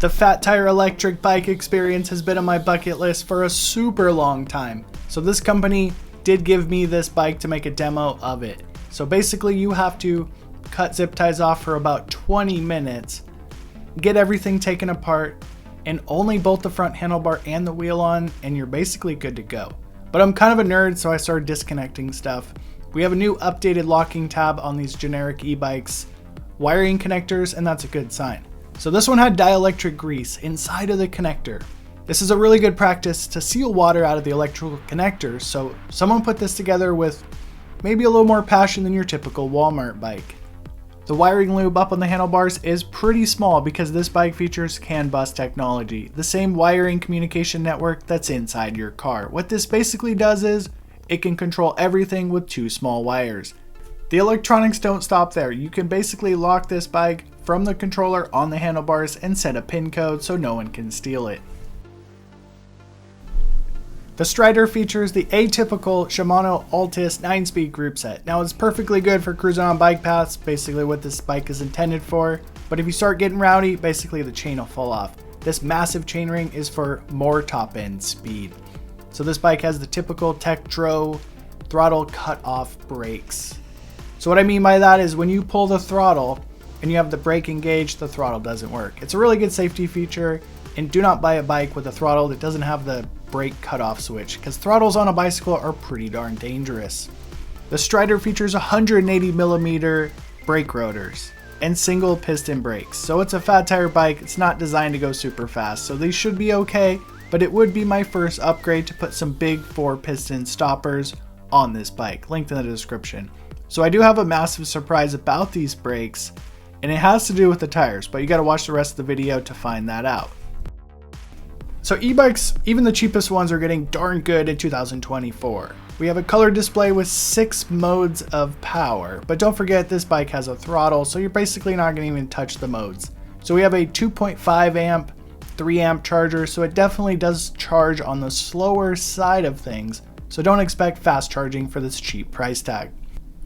The Fat Tire electric bike experience has been on my bucket list for a super long time. So this company did give me this bike to make a demo of it. So basically you have to cut zip ties off for about 20 minutes, get everything taken apart, and only bolt the front handlebar and the wheel on, and you're basically good to go. But I'm kind of a nerd, so I started disconnecting stuff. We have a new updated locking tab on these generic e-bikes, wiring connectors, and that's a good sign. So this one had dielectric grease inside of the connector. This is a really good practice to seal water out of the electrical connectors, so someone put this together with maybe a little more passion than your typical Walmart bike. The wiring loop up on the handlebars is pretty small because this bike features CANbus technology, the same wiring communication network that's inside your car. What this basically does is it can control everything with 2 small wires. The electronics don't stop there. You can basically lock this bike from the controller on the handlebars and set a pin code so no one can steal it. The Strider features the atypical Shimano Altis 9-speed group set. Now it's perfectly good for cruising on bike paths, basically what this bike is intended for, but if you start getting rowdy, basically the chain will fall off. This massive chainring is for more top end speed. So this bike has the typical Tektro throttle cut off brakes. So what I mean by that is when you pull the throttle and you have the brake engaged, the throttle doesn't work. It's a really good safety feature, and do not buy a bike with a throttle that doesn't have the brake cutoff switch, because throttles on a bicycle are pretty darn dangerous. The Strider features 180mm brake rotors and single piston brakes. So it's a Fat Tire bike, it's not designed to go super fast, so these should be okay, but it would be my first upgrade to put some big 4-piston stoppers on this bike, linked in the description. So I do have a massive surprise about these brakes, and it has to do with the tires, but you gotta watch the rest of the video to find that out. So e-bikes, even the cheapest ones, are getting darn good in 2024. We have a color display with 6 modes of power, but don't forget this bike has a throttle, so you're basically not gonna even touch the modes. So we have a 2.5 amp, 3 amp charger, so it definitely does charge on the slower side of things, so don't expect fast charging for this cheap price tag.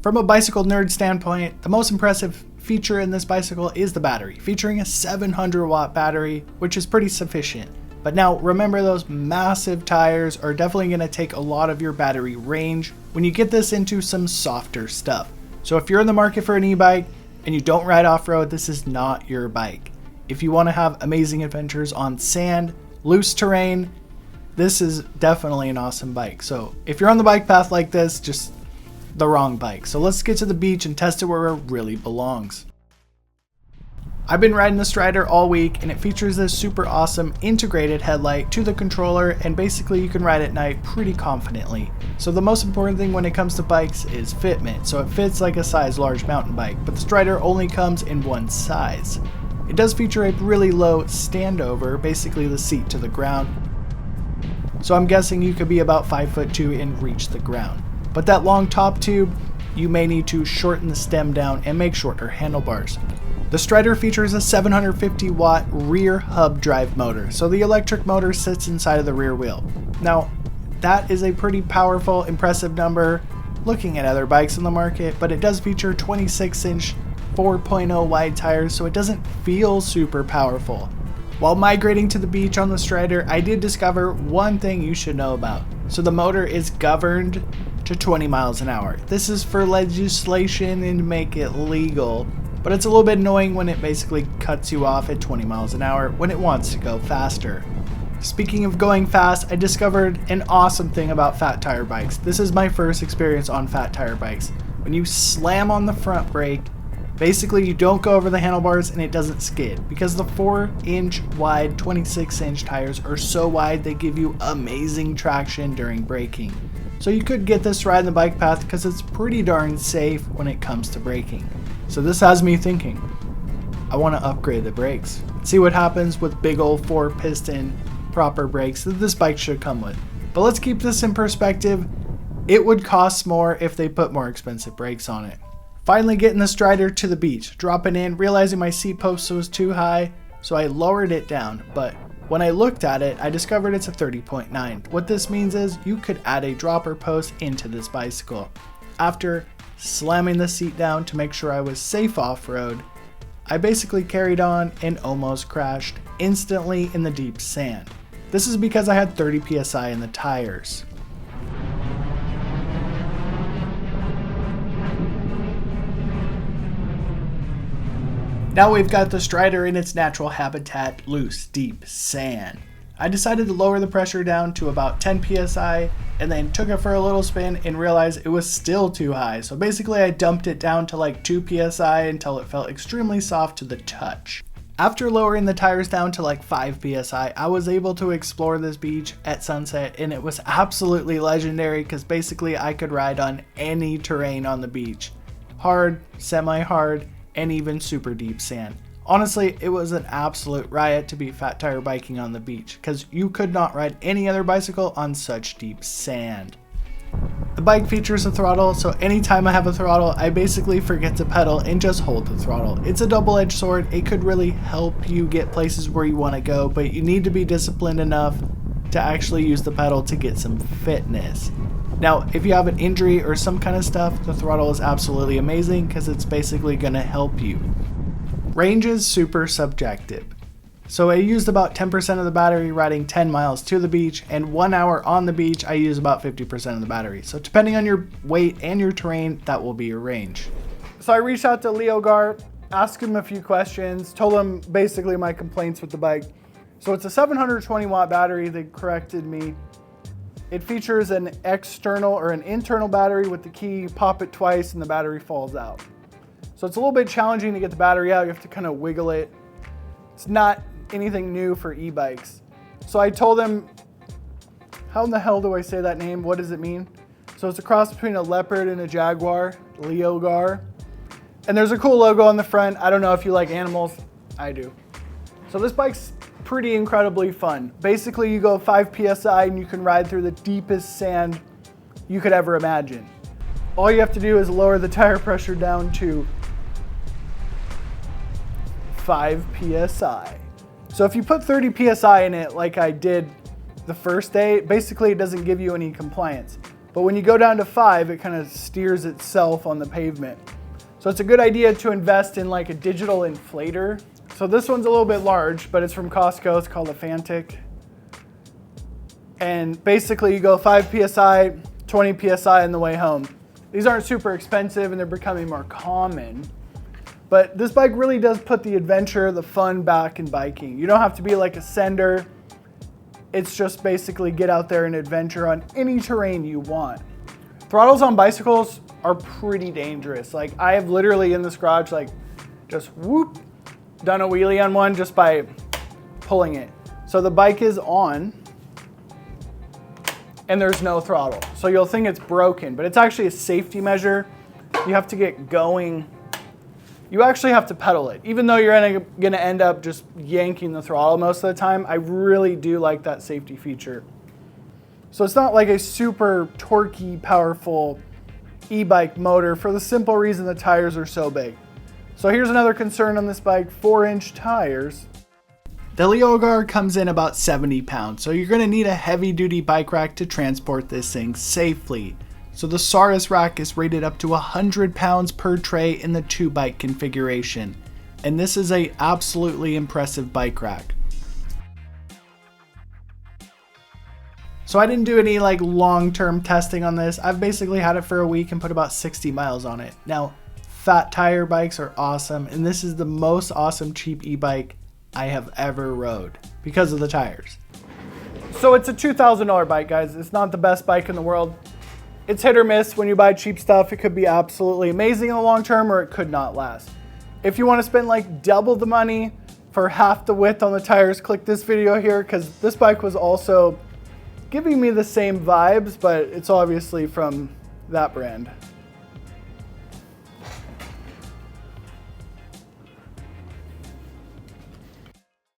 From a bicycle nerd standpoint, the most impressive feature in this bicycle is the battery, featuring a 700 watt battery, which is pretty sufficient. But now remember, those massive tires are definitely going to take a lot of your battery range when you get this into some softer stuff. So if you're in the market for an e-bike and you don't ride off-road, this is not your bike. If you want to have amazing adventures on sand, loose terrain, this is definitely an awesome bike. So if you're on the bike path like this, just the wrong bike. So let's get to the beach and test it where it really belongs. I've been riding the Strider all week, and it features this super awesome integrated headlight to the controller, and basically you can ride at night pretty confidently. So the most important thing when it comes to bikes is fitment. So it fits like a size large mountain bike, but the Strider only comes in one size. It does feature a really low standover, basically the seat to the ground. So I'm guessing you could be about 5'2" and reach the ground. But that long top tube, you may need to shorten the stem down and make shorter handlebars. The Strider features a 750 watt rear hub drive motor, so the electric motor sits inside of the rear wheel. Now, that is a pretty powerful, impressive number looking at other bikes on the market, but it does feature 26-inch 4.0 wide tires, so it doesn't feel super powerful. While migrating to the beach on the Strider, I did discover one thing you should know about. So the motor is governed to 20 miles an hour. This is for legislation and to make it legal, but it's a little bit annoying when it basically cuts you off at 20 miles an hour when it wants to go faster. Speaking of going fast, I discovered an awesome thing about Fat Tire bikes. This is my first experience on Fat Tire bikes. When you slam on the front brake, basically you don't go over the handlebars and it doesn't skid, because the 4-inch wide 26-inch tires are so wide they give you amazing traction during braking. So you could get this ride in the bike path because it's pretty darn safe when it comes to braking. So this has me thinking, I want to upgrade the brakes. See what happens with big old 4-piston proper brakes that this bike should come with. But let's keep this in perspective. It would cost more if they put more expensive brakes on it. Finally getting the Strider to the beach, dropping in, realizing my seat post was too high, so I lowered it down, but when I looked at it, I discovered it's a 30.9. What this means is you could add a dropper post into this bicycle. After slamming the seat down to make sure I was safe off-road, I basically carried on and almost crashed instantly in the deep sand. This is because I had 30 psi in the tires. Now we've got the Strider in its natural habitat, loose, deep sand. I decided to lower the pressure down to about 10 psi and then took it for a little spin and realized it was still too high. So basically I dumped it down to like 2 psi until it felt extremely soft to the touch. After lowering the tires down to like 5 psi, I was able to explore this beach at sunset, and it was absolutely legendary because basically I could ride on any terrain on the beach. Hard, semi-hard, and even super deep sand. Honestly, it was an absolute riot to be fat tire biking on the beach because you could not ride any other bicycle on such deep sand. The bike features a throttle, so anytime I have a throttle, I basically forget to pedal and just hold the throttle. It's a double-edged sword. It could really help you get places where you want to go, but you need to be disciplined enough to actually use the pedal to get some fitness. Now, if you have an injury or some kind of stuff, the throttle is absolutely amazing because it's basically going to help you. Range is super subjective. So I used about 10% of the battery riding 10 miles to the beach, and 1 hour on the beach I use about 50% of the battery. So depending on your weight and your terrain, that will be your range. So I reached out to Leo Gar, asked him a few questions, told him basically my complaints with the bike. So it's a 720 watt battery. They corrected me. It features an external or an internal battery with the key, pop it twice and the battery falls out. So it's a little bit challenging to get the battery out. You have to kind of wiggle it. It's not anything new for e-bikes. So I told him, how in the hell do I say that name? What does it mean? So it's a cross between a leopard and a jaguar, Leo Gar. And there's a cool logo on the front. I don't know if you like animals. I do. So this bike's pretty incredibly fun. Basically, you go 5 psi and you can ride through the deepest sand you could ever imagine. All you have to do is lower the tire pressure down to 5 psi. So if you put 30 psi in it like I did the first day, basically it doesn't give you any compliance. But when you go down to 5, it kind of steers itself on the pavement. So it's a good idea to invest in like a digital inflator. So this one's a little bit large, but it's from Costco. It's called a Fantic. And basically you go 5 psi, 20 psi on the way home. These aren't super expensive and they're becoming more common. But this bike really does put the adventure, the fun back in biking. You don't have to be like a sender. It's just basically get out there and adventure on any terrain you want. Throttles on bicycles are pretty dangerous. Like I have literally in this garage, like just whoop, done a wheelie on one just by pulling it. So the bike is on and there's no throttle. So you'll think it's broken, but it's actually a safety measure. You have to get going. You actually have to pedal it. Even though you're gonna end up just yanking the throttle most of the time, I really do like that safety feature. So it's not like a super torquey, powerful e-bike motor for the simple reason the tires are so big. So here's another concern on this bike, 4-inch tires. The Leo Gar comes in about 70 pounds, so you're gonna need a heavy duty bike rack to transport this thing safely. So the Saurus rack is rated up to 100 pounds per tray in the 2-bike configuration. And this is a absolutely impressive bike rack. So I didn't do any like long-term testing on this. I've basically had it for a week and put about 60 miles on it. Now, fat tire bikes are awesome, and this is the most awesome cheap e-bike I have ever rode because of the tires. So it's a $2,000 bike, guys. It's not the best bike in the world. It's hit or miss. When you buy cheap stuff, it could be absolutely amazing in the long term or it could not last. If you want to spend like double the money for half the width on the tires, click this video here because this bike was also giving me the same vibes, but it's obviously from that brand.